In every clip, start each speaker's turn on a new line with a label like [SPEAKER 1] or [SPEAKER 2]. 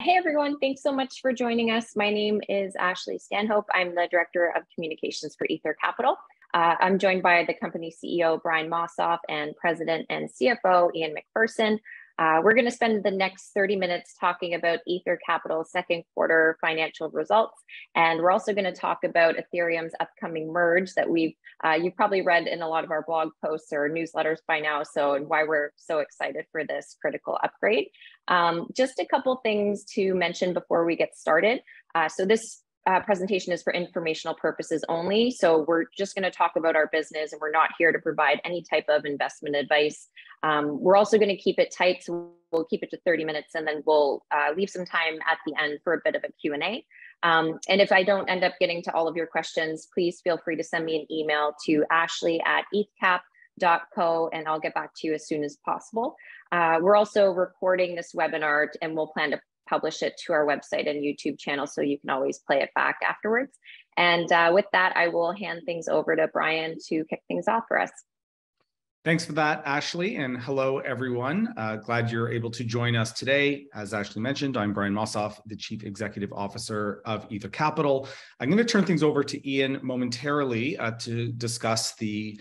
[SPEAKER 1] Hey everyone, thanks so much for joining us. My name is Ashley Stanhope. I'm the Director of Communications for Ether Capital. I'm joined by the company CEO, Brian Mosoff, and President and CFO, Ian McPherson. We're going to spend the next 30 minutes talking about Ether Capital's second quarter financial results. And we're also going to talk about Ethereum's upcoming merge that you've probably read in a lot of our blog posts or newsletters by now, and why we're so excited for this critical upgrade. Just a couple things to mention before we get started. This presentation is for informational purposes only. So we're just going to talk about our business, and we're not here to provide any type of investment advice. We're also going to keep it tight, so we'll keep it to 30 minutes, and then we'll leave some time at the end for a bit of a Q&A. And if I don't end up getting to all of your questions, please feel free to send me an email to ashley@ethcap.co, and I'll get back to you as soon as possible. We're also recording this webinar, and we'll plan to publish it to our website and YouTube channel, so you can always play it back afterwards. And with that, I will hand things over to Brian to kick things off for us.
[SPEAKER 2] Thanks for that, Ashley, and hello, everyone. Glad you're able to join us today. As Ashley mentioned, I'm Brian Mosoff, the Chief Executive Officer of Ether Capital. I'm going to turn things over to Ian momentarily to discuss the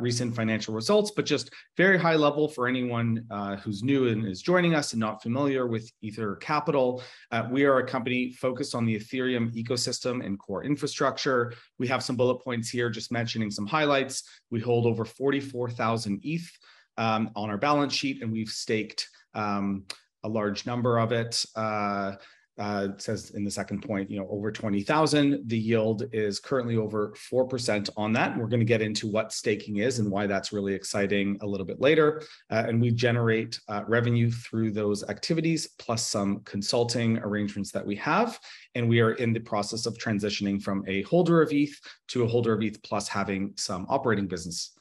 [SPEAKER 2] recent financial results, but just very high level for anyone who's new and is joining us and not familiar with Ether Capital. We are a company focused on the Ethereum ecosystem and core infrastructure. We have some bullet points here, just mentioning some highlights. We hold over 44,000 ETH on our balance sheet, and we've staked a large number of it. It says in the second point, over 20,000. The yield is currently over 4% on that. We're going to get into what staking is and why that's really exciting a little bit later. And we generate revenue through those activities, plus some consulting arrangements that we have. And we are in the process of transitioning from a holder of ETH to a holder of ETH, plus having some operating business.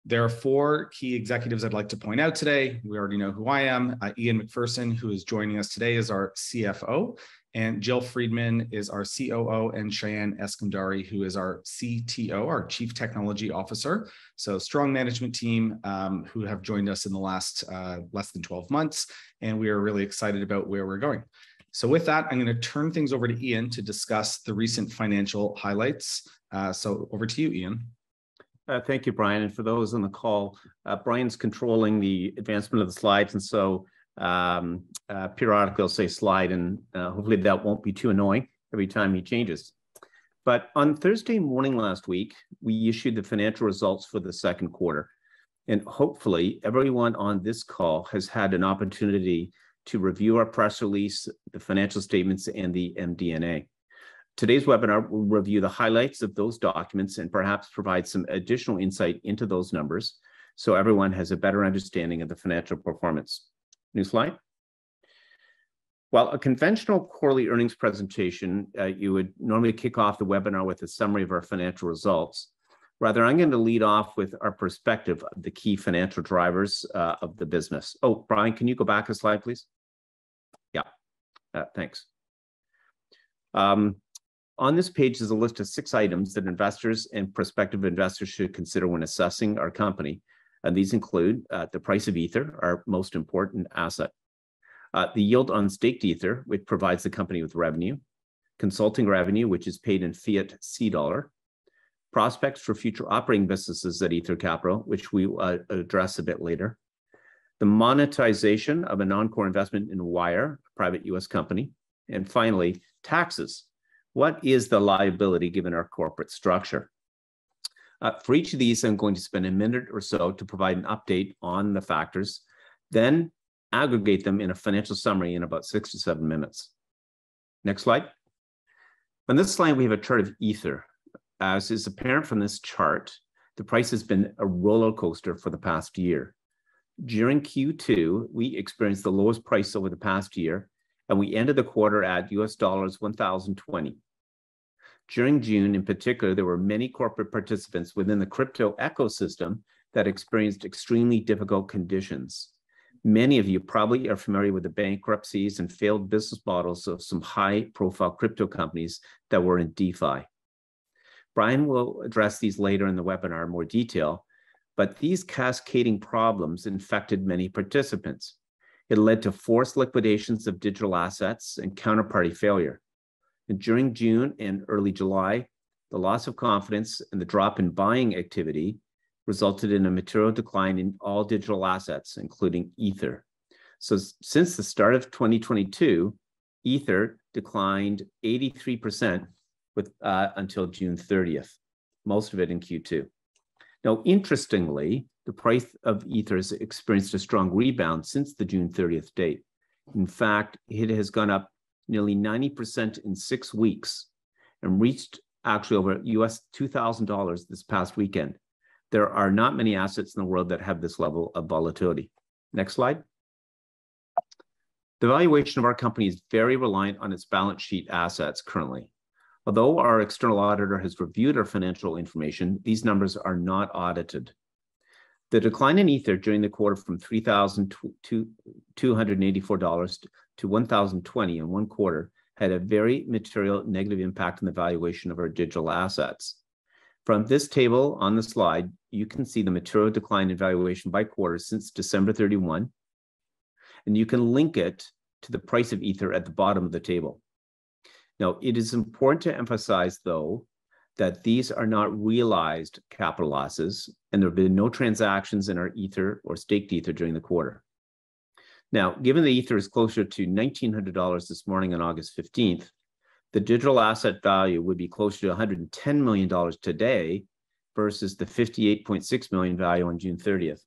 [SPEAKER 2] There are four key executives I'd like to point out today. We already know who I am. Ian McPherson, who is joining us today, is our CFO, and Jill Friedman is our COO, and Cheyenne Eskandari, who is our CTO, our Chief Technology Officer. So strong management team who have joined us in the last less than 12 months, and we are really excited about where we're going. So with that, I'm going to turn things over to Ian to discuss the recent financial highlights. So over to you, Ian.
[SPEAKER 3] Thank you, Brian. And for those on the call, Brian's controlling the advancement of the slides. And so periodically I'll say slide, and hopefully that won't be too annoying every time he changes. But on Thursday morning last week, we issued the financial results for the second quarter. And hopefully everyone on this call has had an opportunity to review our press release, the financial statements, and the MD&A. Today's webinar will review the highlights of those documents and perhaps provide some additional insight into those numbers so everyone has a better understanding of the financial performance. New slide. While a conventional quarterly earnings presentation, you would normally kick off the webinar with a summary of our financial results. Rather, I'm going to lead off with our perspective of the key financial drivers of the business. Oh, Brian, can you go back a slide, please? Yeah, thanks. On this page is a list of 6 items that investors and prospective investors should consider when assessing our company. And these include the price of Ether, our most important asset, the yield on staked Ether, which provides the company with revenue, consulting revenue, which is paid in fiat C dollar, prospects for future operating businesses at Ether Capital, which we will address a bit later, the monetization of a non-core investment in Wyre, a private US company, and finally, taxes. What is the liability given our corporate structure? For each of these, I'm going to spend a minute or so to provide an update on the factors, then aggregate them in a financial summary in about 6 to 7 minutes. Next slide. On this slide, we have a chart of Ether. As is apparent from this chart, the price has been a roller coaster for the past year. During Q2, we experienced the lowest price over the past year, and we ended the quarter at US dollars 1,020. During June, in particular, there were many corporate participants within the crypto ecosystem that experienced extremely difficult conditions. Many of you probably are familiar with the bankruptcies and failed business models of some high-profile crypto companies that were in DeFi. Brian will address these later in the webinar in more detail, but these cascading problems infected many participants. It led to forced liquidations of digital assets and counterparty failure. And during June and early July, the loss of confidence and the drop in buying activity resulted in a material decline in all digital assets, including Ether. So since the start of 2022, Ether declined 83% until June 30th, most of it in Q2. Now, interestingly, the price of Ether has experienced a strong rebound since the June 30th date. In fact, it has gone up nearly 90% in 6 weeks and reached actually over US $2,000 this past weekend. There are not many assets in the world that have this level of volatility. Next slide. The valuation of our company is very reliant on its balance sheet assets currently. Although our external auditor has reviewed our financial information, these numbers are not audited. The decline in Ether during the quarter from $3,284 to $1,020 in one quarter had a very material negative impact on the valuation of our digital assets. From this table on the slide, you can see the material decline in valuation by quarter since December 31, and you can link it to the price of Ether at the bottom of the table. Now, it is important to emphasize, though, that these are not realized capital losses, and there have been no transactions in our Ether or staked Ether during the quarter. Now, given the Ether is closer to $1,900 this morning on August 15th, the digital asset value would be closer to $110 million today versus the $58.6 million value on June 30th.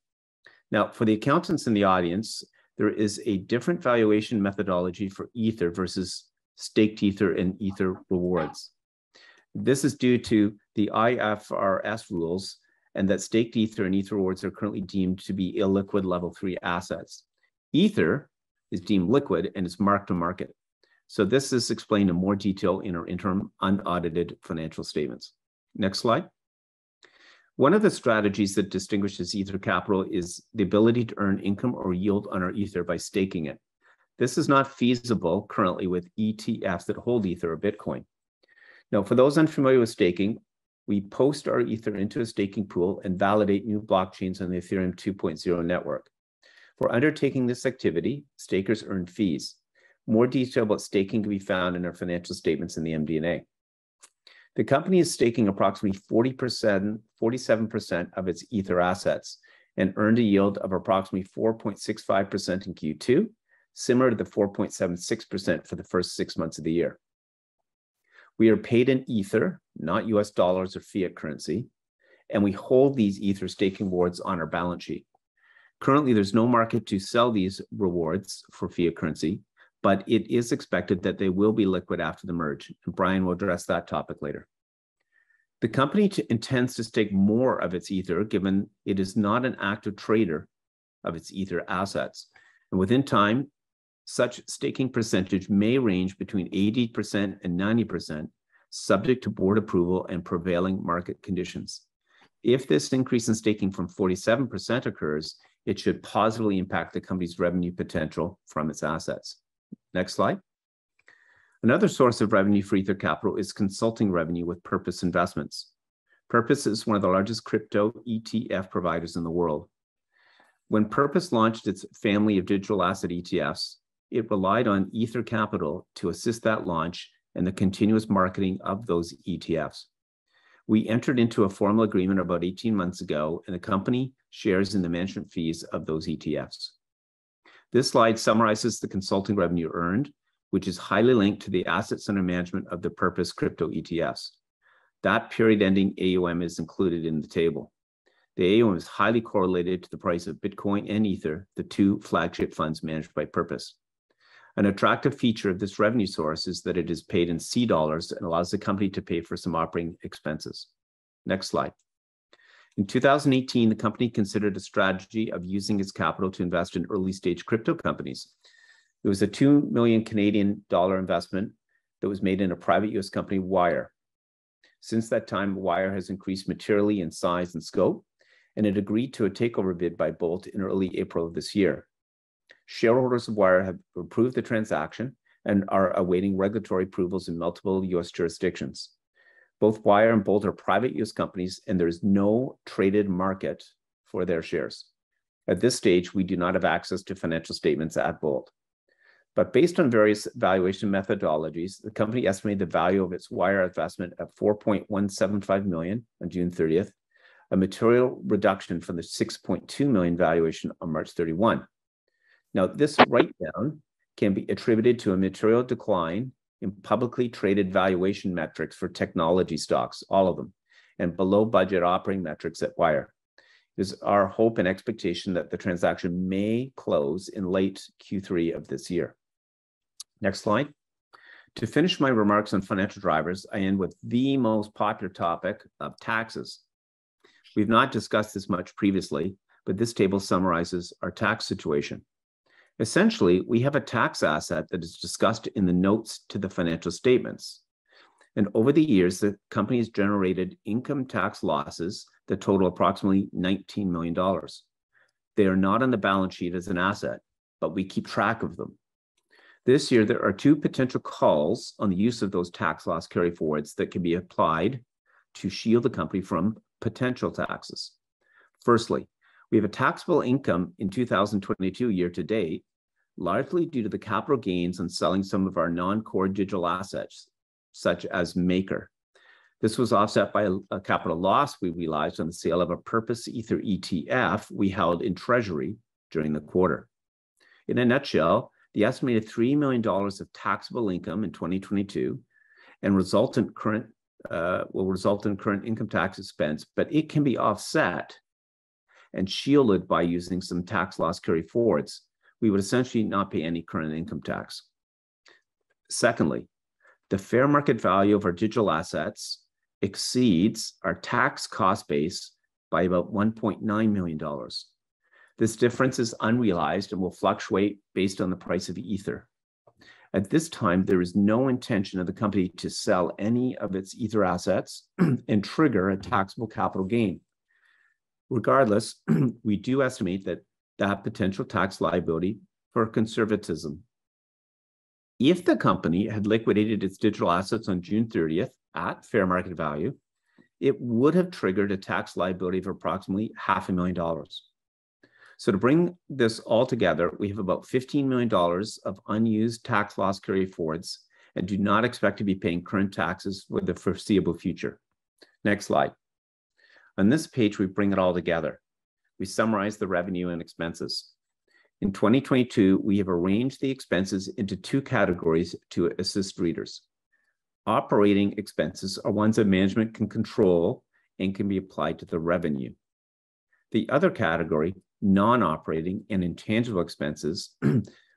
[SPEAKER 3] Now, for the accountants in the audience, there is a different valuation methodology for Ether versus staked Ether and Ether rewards. This is due to the IFRS rules, and that staked Ether and Ether rewards are currently deemed to be illiquid level 3 assets. Ether is deemed liquid and is marked to market. So this is explained in more detail in our interim unaudited financial statements. Next slide. One of the strategies that distinguishes Ether Capital is the ability to earn income or yield on our Ether by staking it. This is not feasible currently with ETFs that hold Ether or Bitcoin. Now, for those unfamiliar with staking, we post our Ether into a staking pool and validate new blockchains on the Ethereum 2.0 network. For undertaking this activity, stakers earn fees. More detail about staking can be found in our financial statements in the MD&A. The company is staking approximately 47% of its Ether assets and earned a yield of approximately 4.65% in Q2, similar to the 4.76% for the first 6 months of the year. We are paid in Ether, not US dollars or fiat currency, and we hold these Ether staking rewards on our balance sheet. Currently, there's no market to sell these rewards for fiat currency, but it is expected that they will be liquid after the merge, and Brian will address that topic later. The company intends to stake more of its Ether, given it is not an active trader of its Ether assets. And within time, such staking percentage may range between 80% and 90%, subject to board approval and prevailing market conditions. If this increase in staking from 47% occurs, it should positively impact the company's revenue potential from its assets. Next slide. Another source of revenue for Ether Capital is consulting revenue with Purpose Investments. Purpose is one of the largest crypto ETF providers in the world. When Purpose launched its family of digital asset ETFs, it relied on Ether Capital to assist that launch and the continuous marketing of those ETFs. We entered into a formal agreement about 18 months ago, and the company shares in the management fees of those ETFs. This slide summarizes the consulting revenue earned, which is highly linked to the assets under management of the Purpose crypto ETFs. That period ending AUM is included in the table. The AUM is highly correlated to the price of Bitcoin and Ether, the two flagship funds managed by Purpose. An attractive feature of this revenue source is that it is paid in C dollars and allows the company to pay for some operating expenses. Next slide. In 2018, the company considered a strategy of using its capital to invest in early stage crypto companies. It was a 2 million Canadian dollar investment that was made in a private US company, Wyre. Since that time, Wyre has increased materially in size and scope, and it agreed to a takeover bid by Bolt in early April of this year. Shareholders of Wyre have approved the transaction and are awaiting regulatory approvals in multiple US jurisdictions. Both Wyre and Bolt are private US companies, and there is no traded market for their shares. At this stage, we do not have access to financial statements at Bolt. But based on various valuation methodologies, the company estimated the value of its Wyre investment at $4.175 million on June 30th, a material reduction from the $6.2 million valuation on March 31. Now, this write-down can be attributed to a material decline in publicly traded valuation metrics for technology stocks, all of them, and below budget operating metrics at Wyre. It is our hope and expectation that the transaction may close in late Q3 of this year. Next slide. To finish my remarks on financial drivers, I end with the most popular topic of taxes. We've not discussed this much previously, but this table summarizes our tax situation. Essentially, we have a tax asset that is discussed in the notes to the financial statements. And over the years, the company has generated income tax losses that total approximately $19 million. They are not on the balance sheet as an asset, but we keep track of them. This year, there are two potential calls on the use of those tax loss carryforwards that can be applied to shield the company from potential taxes. Firstly, we have a taxable income in 2022 year to date, largely due to the capital gains on selling some of our non-core digital assets, such as Maker. This was offset by a capital loss we realized on the sale of a purpose Ether ETF we held in Treasury during the quarter. In a nutshell, the estimated $3 million of taxable income in 2022 and will result in current income tax expense, but it can be offset and shielded by using some tax loss carryforwards. We would essentially not pay any current income tax. Secondly, the fair market value of our digital assets exceeds our tax cost base by about $1.9 million. This difference is unrealized and will fluctuate based on the price of Ether. At this time, there is no intention of the company to sell any of its Ether assets and trigger a taxable capital gain. Regardless, we do estimate that potential tax liability for conservatism. If the company had liquidated its digital assets on June 30th at fair market value, it would have triggered a tax liability of approximately $500,000. So to bring this all together, we have about $15 million of unused tax loss carryforwards and do not expect to be paying current taxes for the foreseeable future. Next slide. On this page, we bring it all together. We summarize the revenue and expenses. In 2022, we have arranged the expenses into two categories to assist readers. Operating expenses are ones that management can control and can be applied to the revenue. The other category, non-operating and intangible expenses,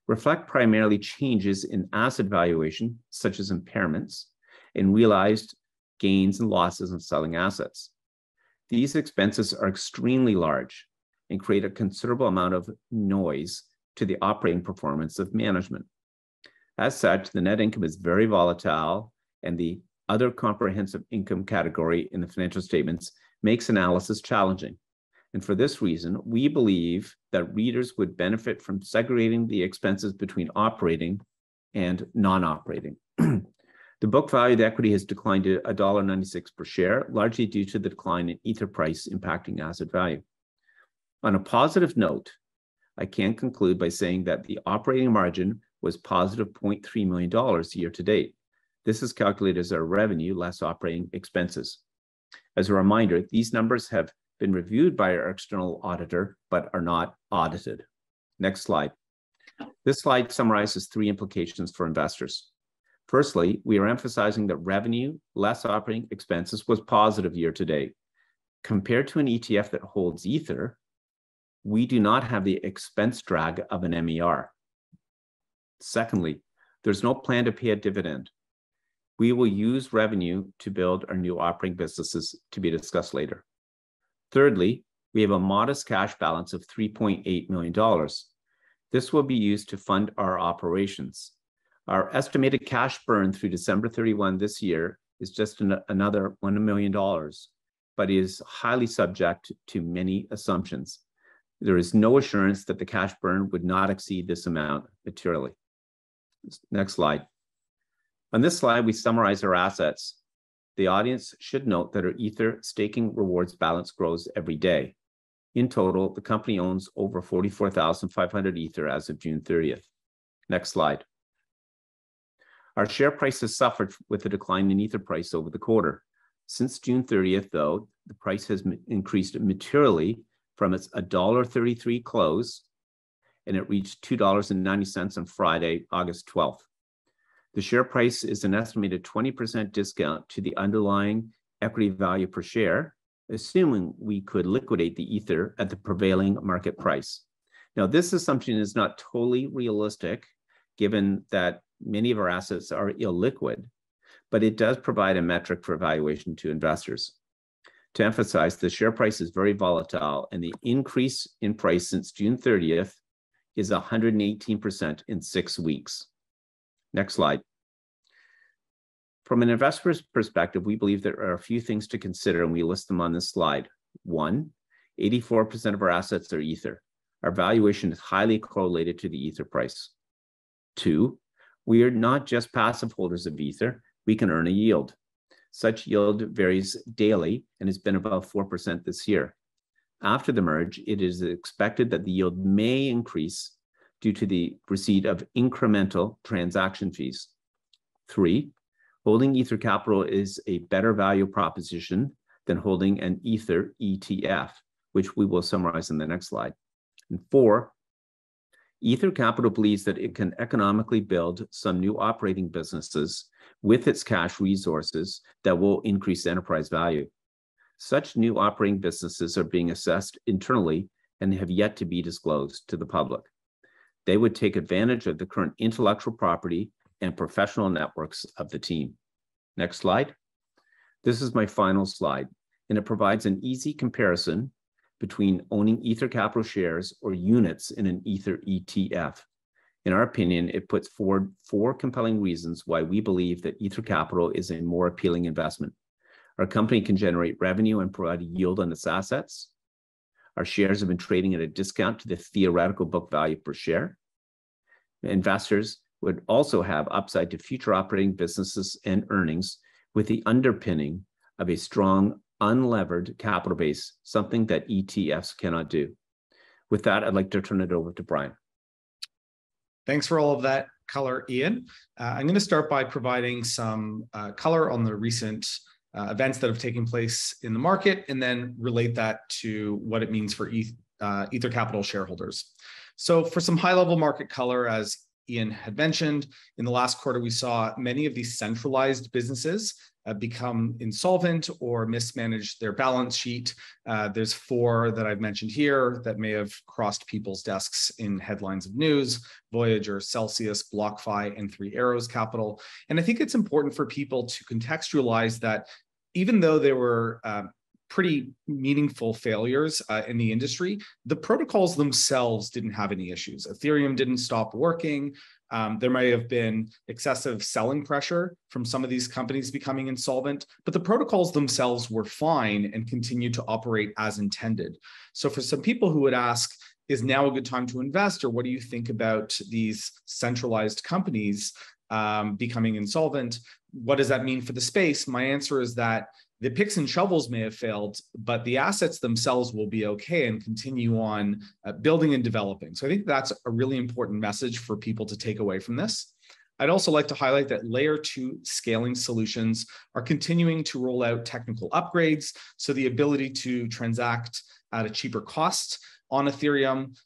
[SPEAKER 3] reflect primarily changes in asset valuation, such as impairments, and realized gains and losses on selling assets. These expenses are extremely large and create a considerable amount of noise to the operating performance of management. As such, the net income is very volatile, and the other comprehensive income category in the financial statements makes analysis challenging. And for this reason, we believe that readers would benefit from segregating the expenses between operating and non-operating. The book value of the equity has declined to $1.96 per share, largely due to the decline in Ether price impacting asset value. On a positive note, I can conclude by saying that the operating margin was positive $0.3 million year to date. This is calculated as our revenue less operating expenses. As a reminder, these numbers have been reviewed by our external auditor, but are not audited. Next slide. This slide summarizes three implications for investors. Firstly, we are emphasizing that revenue less operating expenses was positive year to date. Compared to an ETF that holds Ether, we do not have the expense drag of an MER. Secondly, there's no plan to pay a dividend. We will use revenue to build our new operating businesses, to be discussed later. Thirdly, we have a modest cash balance of $3.8 million. This will be used to fund our operations. Our estimated cash burn through December 31 this year is just another $1 million, but is highly subject to many assumptions. There is no assurance that the cash burn would not exceed this amount materially. Next slide. On this slide, we summarize our assets. The audience should note that our Ether staking rewards balance grows every day. In total, the company owns over 44,500 Ether as of June 30th. Next slide. Our share price has suffered with the decline in Ether price over the quarter. Since June 30th, though, the price has increased materially from its $1.33 close, and it reached $2.90 on Friday, August 12th. The share price is an estimated 20% discount to the underlying equity value per share, assuming we could liquidate the Ether at the prevailing market price. Now, this assumption is not totally realistic, given that many of our assets are illiquid, but it does provide a metric for evaluation to investors. To emphasize, the share price is very volatile, and the increase in price since June 30th is 118% in 6 weeks. Next slide. From an investor's perspective, we believe there are a few things to consider, and we list them on this slide. 1, 84% of our assets are Ether. Our valuation is highly correlated to the Ether price. 2, we are not just passive holders of Ether, we can earn a yield. Such yield varies daily and has been about 4% this year. After the merge, it is expected that the yield may increase due to the receipt of incremental transaction fees. 3, holding Ether capital is a better value proposition than holding an Ether ETF, which we will summarize in the next slide. And 4, Ether capital believes that it can economically build some new operating businesses with its cash resources that will increase enterprise value. Such new operating businesses are being assessed internally and have yet to be disclosed to the public. They would take advantage of the current intellectual property and professional networks of the team. Next slide. This is my final slide, and it provides an easy comparison between owning Ether capital shares or units in an Ether ETF. In our opinion, it puts forward 4 compelling reasons why we believe that Ether capital is a more appealing investment. Our company can generate revenue and provide a yield on its assets. Our shares have been trading at a discount to the theoretical book value per share. Investors would also have upside to future operating businesses and earnings with the underpinning of a strong, unlevered capital base, something that ETFs cannot do. With that, I'd like to turn it over to Brian.
[SPEAKER 2] Thanks for all of that color, Ian. I'm going to start by providing some color on the recent events that have taken place in the market, and then relate that to what it means for Ether Capital shareholders. So for some high-level market color, as Ian had mentioned, in the last quarter, we saw many of these centralized businesses become insolvent or mismanage their balance sheet. There's 4 that I've mentioned here that may have crossed people's desks in headlines of news: Voyager, Celsius, BlockFi, and 3 Arrows Capital. And I think it's important for people to contextualize that even though there were pretty meaningful failures in the industry, the protocols themselves didn't have any issues. Ethereum didn't stop working. There may have been excessive selling pressure from some of these companies becoming insolvent, but the protocols themselves were fine and continued to operate as intended. So for some people who would ask, is now a good time to invest, or what do you think about these centralized companies becoming insolvent? What does that mean for the space? My answer is that the picks and shovels may have failed, but the assets themselves will be okay and continue on building and developing. So I think that's a really important message for people to take away from this. I'd also like to highlight that layer 2 scaling solutions are continuing to roll out technical upgrades. So the ability to transact at a cheaper cost on Ethereum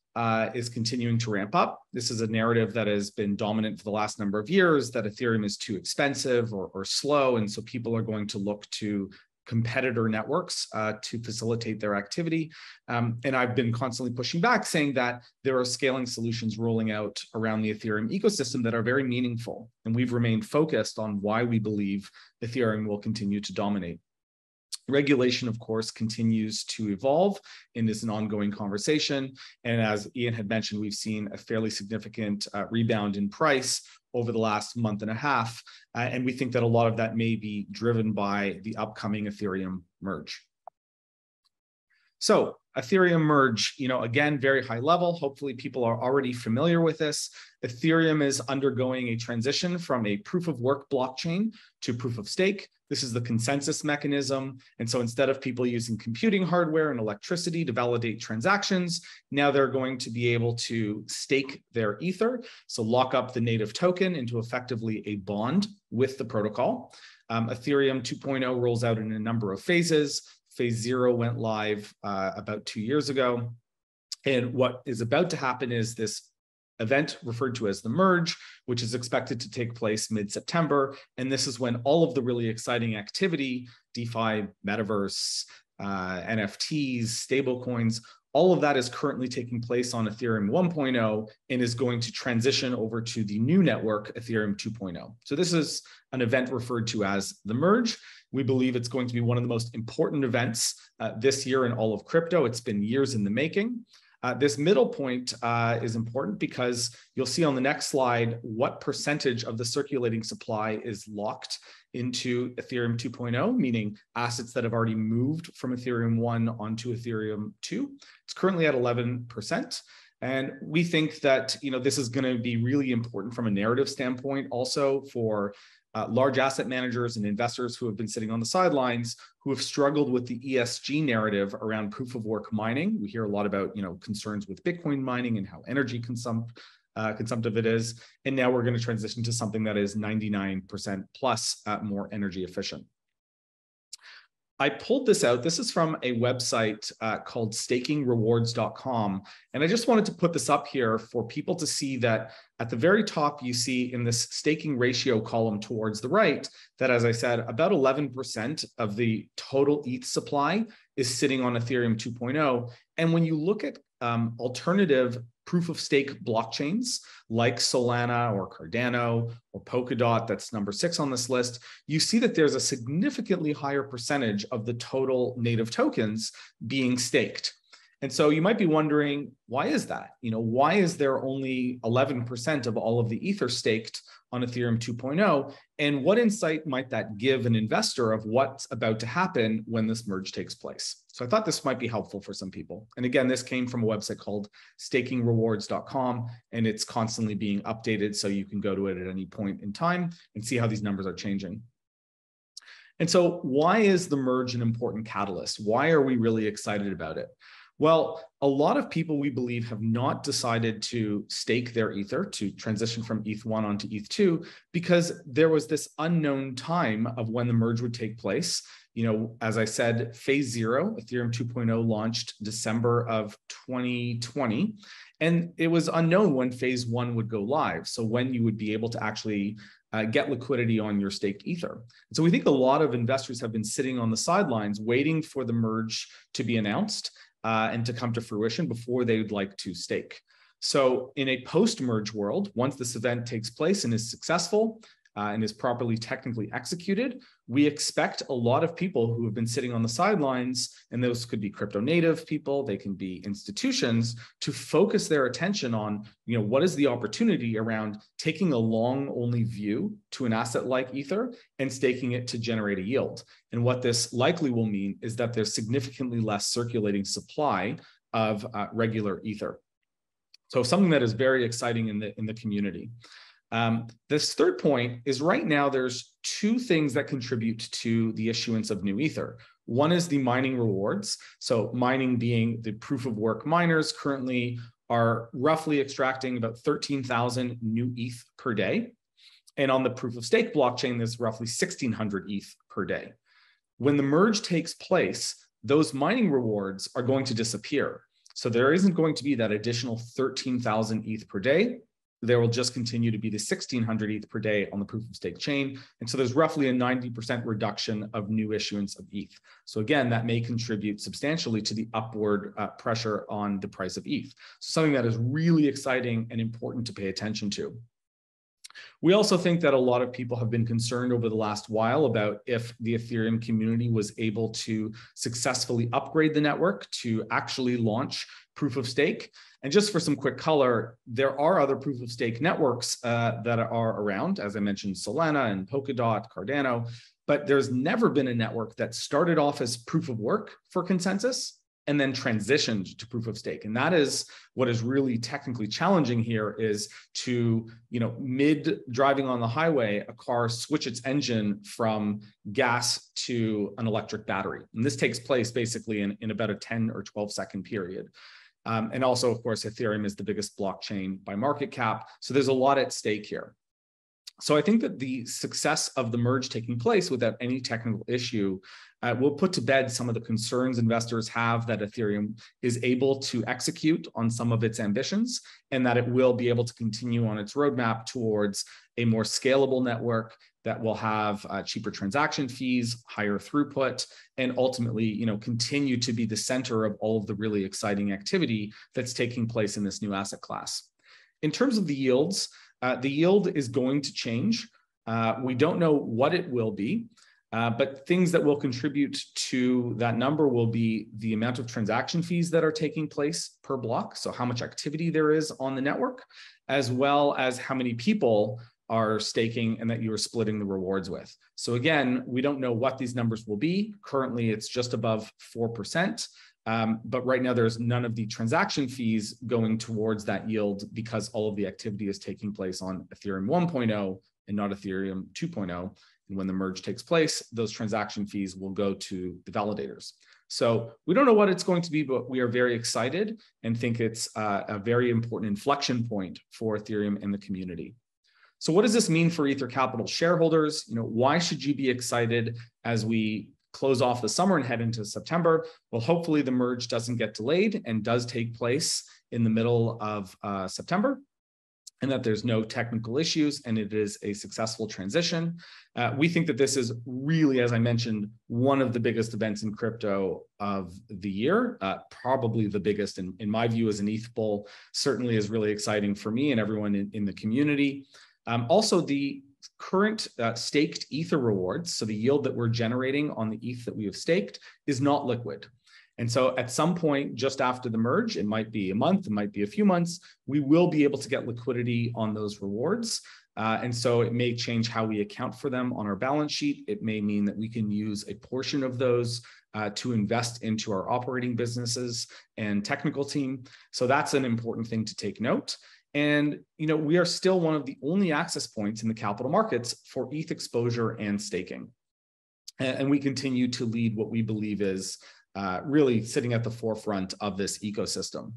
[SPEAKER 2] is continuing to ramp up. This is a narrative that has been dominant for the last number of years, that Ethereum is too expensive or slow. And so people are going to look to competitor networks to facilitate their activity. And I've been constantly pushing back, saying that there are scaling solutions rolling out around the Ethereum ecosystem that are very meaningful. And we've remained focused on why we believe Ethereum will continue to dominate. Regulation, of course, continues to evolve and is an ongoing conversation. And as Ian had mentioned, we've seen a fairly significant rebound in price over the last month and a half. And we think that a lot of that may be driven by the upcoming Ethereum merge. So Ethereum merge, again, very high level. Hopefully people are already familiar with this. Ethereum is undergoing a transition from a proof of work blockchain to proof of stake. This is the consensus mechanism. And so instead of people using computing hardware and electricity to validate transactions, now they're going to be able to stake their Ether. So lock up the native token into effectively a bond with the protocol. Ethereum 2.0 rolls out in a number of phases. Phase 0 went live about 2 years ago. And what is about to happen is this event referred to as the merge, which is expected to take place mid-September. And this is when all of the really exciting activity, DeFi, metaverse, NFTs, stablecoins, all of that is currently taking place on Ethereum 1.0 and is going to transition over to the new network, Ethereum 2.0. So this is an event referred to as the merge. We believe it's going to be one of the most important events this year in all of crypto. It's been years in the making. This middle point is important because you'll see on the next slide what percentage of the circulating supply is locked into Ethereum 2.0, meaning assets that have already moved from Ethereum 1 onto Ethereum 2. It's currently at 11%. And we think that this is going to be really important from a narrative standpoint, also for large asset managers and investors who have been sitting on the sidelines, who have struggled with the ESG narrative around proof of work mining. We hear a lot about concerns with Bitcoin mining and how energy consumptive it is. And now we're going to transition to something that is 99% plus more energy efficient. I pulled this out. This is from a website called stakingrewards.com. And I just wanted to put this up here for people to see that at the very top, you see in this staking ratio column towards the right, that, as I said, about 11% of the total ETH supply is sitting on Ethereum 2.0. And when you look at alternative proof of stake blockchains like Solana or Cardano or Polkadot, that's number 6 on this list, you see that there's a significantly higher percentage of the total native tokens being staked. And so you might be wondering, why is that? Why is there only 11% of all of the Ether staked on Ethereum 2.0? And what insight might that give an investor of what's about to happen when this merge takes place? So I thought this might be helpful for some people. And again, this came from a website called stakingrewards.com, and it's constantly being updated. So you can go to it at any point in time and see how these numbers are changing. And so why is the merge an important catalyst? Why are we really excited about it? Well, a lot of people, we believe, have not decided to stake their Ether, to transition from ETH1 onto ETH2, because there was this unknown time of when the merge would take place. As I said, phase 0, Ethereum 2.0 launched December of 2020, and it was unknown when phase 1 would go live. So when you would be able to actually get liquidity on your staked Ether. And so we think a lot of investors have been sitting on the sidelines waiting for the merge to be announced and to come to fruition before they would like to stake. So in a post-merge world, once this event takes place and is successful and is properly technically executed, we expect a lot of people who have been sitting on the sidelines, and those could be crypto native people, they can be institutions, to focus their attention on, what is the opportunity around taking a long-only view to an asset like Ether and staking it to generate a yield. And what this likely will mean is that there's significantly less circulating supply of regular Ether. So something that is very exciting in the community. This third point is right now there's 2 things that contribute to the issuance of new Ether. One is the mining rewards. So mining being the proof of work miners currently are roughly extracting about 13,000 new ETH per day. And on the proof of stake blockchain, there's roughly 1,600 ETH per day. When the merge takes place, those mining rewards are going to disappear. So there isn't going to be that additional 13,000 ETH per day. There will just continue to be the 1,600 ETH per day on the proof of stake chain. And so there's roughly a 90% reduction of new issuance of ETH. So again, that may contribute substantially to the upward pressure on the price of ETH. So something that is really exciting and important to pay attention to. We also think that a lot of people have been concerned over the last while about if the Ethereum community was able to successfully upgrade the network to actually launch proof of stake. And just for some quick color, there are other proof of stake networks that are around, as I mentioned, Solana and Polkadot, Cardano, but there's never been a network that started off as proof of work for consensus and then transitioned to proof of stake. And that is what is really technically challenging here, is to, mid driving on the highway, a car switch its engine from gas to an electric battery. And this takes place basically in about a 10 or 12-second period. And also, of course, Ethereum is the biggest blockchain by market cap. So there's a lot at stake here. So I think that the success of the merge taking place without any technical issue will put to bed some of the concerns investors have that Ethereum is able to execute on some of its ambitions, and that it will be able to continue on its roadmap towards a more scalable network that will have cheaper transaction fees, higher throughput, and ultimately, continue to be the center of all of the really exciting activity that's taking place in this new asset class. In terms of the yields, the yield is going to change. We don't know what it will be, but things that will contribute to that number will be the amount of transaction fees that are taking place per block, so how much activity there is on the network, as well as how many people are staking and that you are splitting the rewards with. So again, we don't know what these numbers will be. Currently, it's just above 4%. But right now, there's none of the transaction fees going towards that yield because all of the activity is taking place on Ethereum 1.0 and not Ethereum 2.0. And when the merge takes place, those transaction fees will go to the validators. So we don't know what it's going to be, but we are very excited and think it's a very important inflection point for Ethereum and the community. So what does this mean for Ether Capital shareholders? Why should you be excited as we close off the summer and head into September? Well, hopefully the merge doesn't get delayed and does take place in the middle of September, and that there's no technical issues and it is a successful transition. We think that this is really, as I mentioned, one of the biggest events in crypto of the year, probably the biggest in my view as an ETH bull, certainly is really exciting for me and everyone in the community. Also, the current staked Ether rewards, so the yield that we're generating on the ETH that we have staked, is not liquid. And so at some point just after the merge, it might be a month, it might be a few months, we will be able to get liquidity on those rewards. And so it may change how we account for them on our balance sheet. It may mean that we can use a portion of those to invest into our operating businesses and technical team. So that's an important thing to take note. And we are still one of the only access points in the capital markets for ETH exposure and staking. And we continue to lead what we believe is really sitting at the forefront of this ecosystem.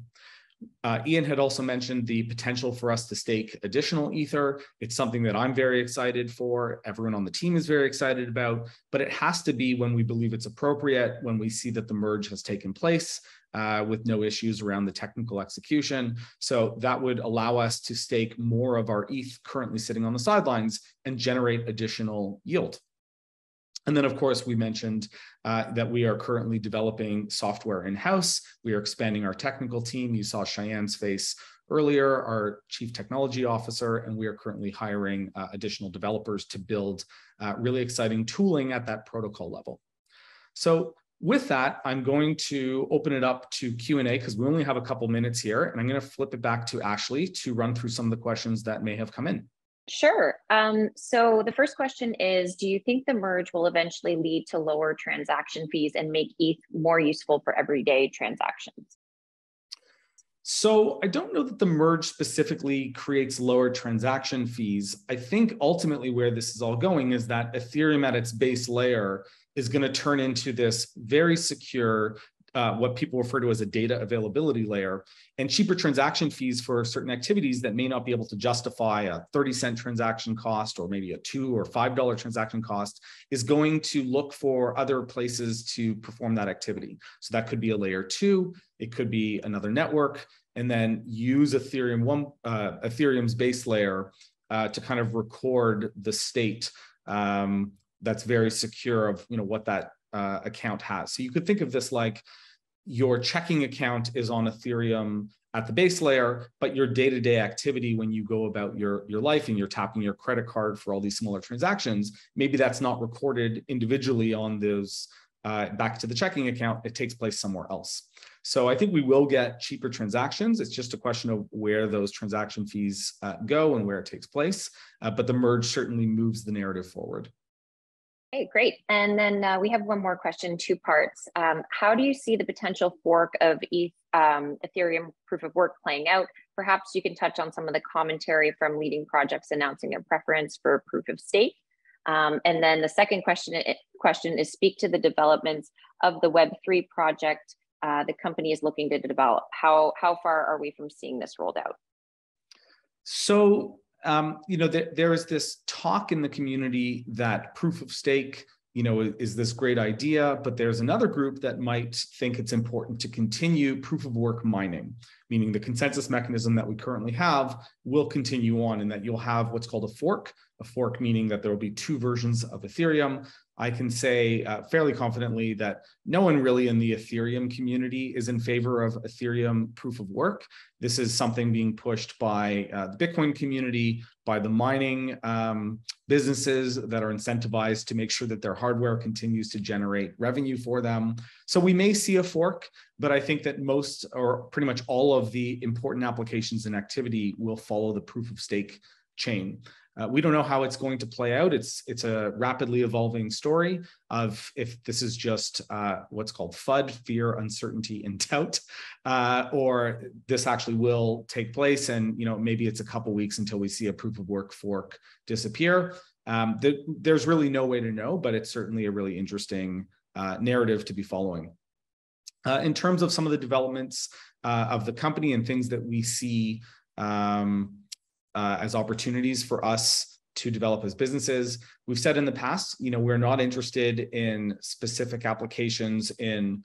[SPEAKER 2] Ian had also mentioned the potential for us to stake additional Ether. It's something that I'm very excited for. Everyone on the team is very excited about, but it has to be when we believe it's appropriate, when we see that the merge has taken place with no issues around the technical execution. So that would allow us to stake more of our ETH currently sitting on the sidelines and generate additional yield. And then, of course, we mentioned that we are currently developing software in-house. We are expanding our technical team. You saw Cheyenne's face earlier, our Chief Technology Officer, and we are currently hiring additional developers to build really exciting tooling at that protocol level. So with that, I'm going to open it up to Q&A because we only have a couple minutes here, and I'm going to flip it back to Ashley to run through some of the questions that may have come in.
[SPEAKER 1] Sure. So the first question is, do you think the merge will eventually lead to lower transaction fees and make ETH more useful for everyday transactions?
[SPEAKER 2] So I don't know that the merge specifically creates lower transaction fees. I think ultimately where this is all going is that Ethereum at its base layer is going to turn into this very secure, what people refer to as a data availability layer, and cheaper transaction fees for certain activities that may not be able to justify a 30-cent transaction cost or maybe a $2 or $5 transaction cost is going to look for other places to perform that activity. So that could be a layer 2, it could be another network, and then use Ethereum's base layer to kind of record the state that's very secure of what that account has. So you could think of this like your checking account is on Ethereum at the base layer, but your day-to-day activity when you go about your life and you're tapping your credit card for all these smaller transactions, maybe that's not recorded individually on those back to the checking account. It takes place somewhere else. So I think we will get cheaper transactions. It's just a question of where those transaction fees go and where it takes place. But the merge certainly moves the narrative forward.
[SPEAKER 1] Okay, great. And then we have one more question, two parts. How do you see the potential fork of Ethereum proof of work playing out? Perhaps you can touch on some of the commentary from leading projects announcing a preference for proof of stake. And then the second question is speak to the developments of the Web3 project the company is looking to develop. How far are we from seeing this rolled out?
[SPEAKER 2] So, there is this talk in the community that proof of stake, is this great idea, but there's another group that might think it's important to continue proof of work mining, meaning the consensus mechanism that we currently have will continue on, and that you'll have what's called a fork meaning that there will be two versions of Ethereum. I can say fairly confidently that no one really in the Ethereum community is in favor of Ethereum proof of work. This is something being pushed by the Bitcoin community, by the mining businesses that are incentivized to make sure that their hardware continues to generate revenue for them. So we may see a fork, but I think that most or pretty much all of the important applications and activity will follow the proof of stake chain. We don't know how it's going to play out. It's a rapidly evolving story of if this is just what's called FUD, fear, uncertainty, and doubt, or this actually will take place. And maybe it's a couple weeks until we see a proof of work fork disappear. There's really no way to know, but it's certainly a really interesting narrative to be following. In terms of some of the developments of the company and things that we see as opportunities for us to develop as businesses. We've said in the past, we're not interested in specific applications in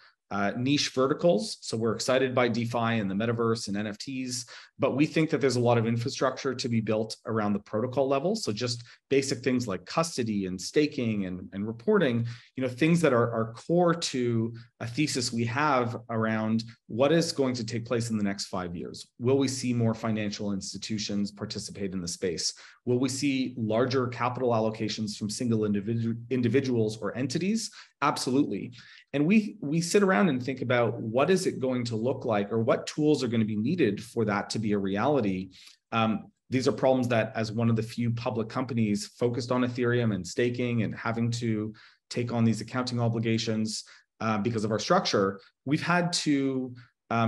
[SPEAKER 2] niche verticals. So we're excited by DeFi and the metaverse and NFTs, but we think that there's a lot of infrastructure to be built around the protocol level. So just basic things like custody and staking and reporting, things that are core to a thesis we have around what is going to take place in the next 5 years. Will we see more financial institutions participate in the space? Will we see larger capital allocations from single individuals or entities? Absolutely. And we sit around and think about what is it going to look like, or what tools are going to be needed for that to be a reality. These are problems that, as one of the few public companies focused on Ethereum and staking and having to take on these accounting obligations because of our structure, we've had to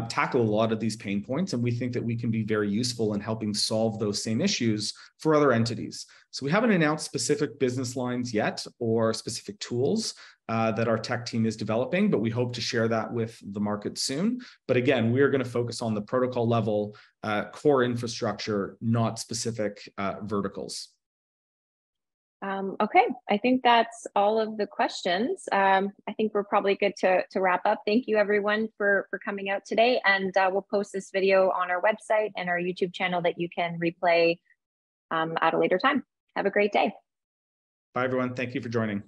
[SPEAKER 2] tackle a lot of these pain points, and we think that we can be very useful in helping solve those same issues for other entities. So we haven't announced specific business lines yet or specific tools that our tech team is developing, but we hope to share that with the market soon. But again, we are going to focus on the protocol level, core infrastructure, not specific verticals.
[SPEAKER 1] Okay, I think that's all of the questions. I think we're probably good to wrap up. Thank you everyone for coming out today, and we'll post this video on our website and our YouTube channel that you can replay at a later time. Have a great day.
[SPEAKER 2] Bye everyone. Thank you for joining.